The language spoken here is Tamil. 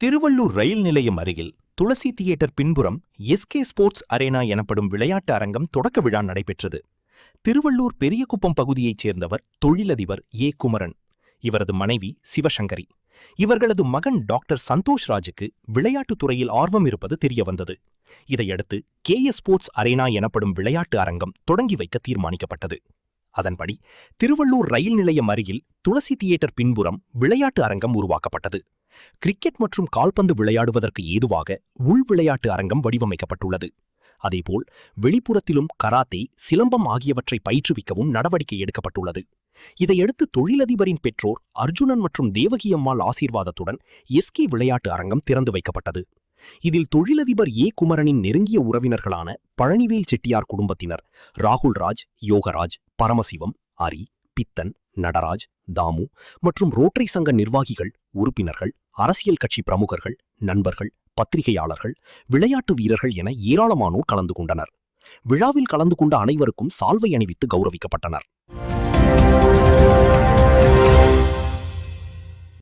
திருவள்ளூர் ரயில் நிலையம் அருகில் துளசி தியேட்டர் பின்புறம் எஸ்கே ஸ்போர்ட்ஸ் அரேனா எனப்படும் விளையாட்டு அரங்கம் தொடக்க விழா நடைபெற்றது. திருவள்ளூர் பெரியகுப்பம் பகுதியைச் சேர்ந்தவர் தொழிலதிபர் ஏ. குமரன். இவரது மனைவி சிவசங்கரி. இவர்களது மகன் டாக்டர் சந்தோஷ் ராஜுக்கு விளையாட்டுத் துறையில் ஆர்வம் இருப்பது தெரியவந்தது. இதையடுத்து KS ஸ்போர்ட்ஸ் அரேனா எனப்படும் விளையாட்டு அரங்கம் தொடங்கி வைக்க தீர்மானிக்கப்பட்டது. அதன்படி திருவள்ளூர் ரயில் நிலையம் அருகில் துளசி தியேட்டர் பின்புறம் விளையாட்டு அரங்கம் உருவாக்கப்பட்டது. கிரிக்கெட் மற்றும் கால்பந்து விளையாடுவதற்கு ஏதுவாக உள் விளையாட்டு அரங்கம் வடிவமைக்கப்பட்டுள்ளது. அதேபோல் வெளிப்புறத்திலும் கராத்தே, சிலம்பம் ஆகியவற்றை பயிற்றுவிக்கவும் நடவடிக்கை எடுக்கப்பட்டுள்ளது. இதையடுத்து தொழிலதிபரின் பெற்றோர் அர்ஜுனன் மற்றும் தேவகியம்மாள் ஆசீர்வாதத்துடன் எஸ்கே விளையாட்டு அரங்கம் திறந்து வைக்கப்பட்டது. இதில் தொழிலதிபர் ஏ. குமரனின் நெருங்கிய உறவினர்களான பழனிவேல் செட்டியார் குடும்பத்தினர் ராகுல்ராஜ், யோகராஜ், பரமசிவம், அரி, பித்தன், நடராஜ், தாமு மற்றும் ரோட்டரி சங்க நிர்வாகிகள், உறுப்பினர்கள், அரசியல் கட்சி பிரமுகர்கள், நண்பர்கள், பத்திரிகையாளர்கள், விளையாட்டு வீரர்கள் என ஏராளமானோர் கலந்து கொண்டனர். விழாவில் கலந்து கொண்ட அனைவருக்கும் சால்வை அணிவித்து கௌரவிக்கப்பட்டனர்.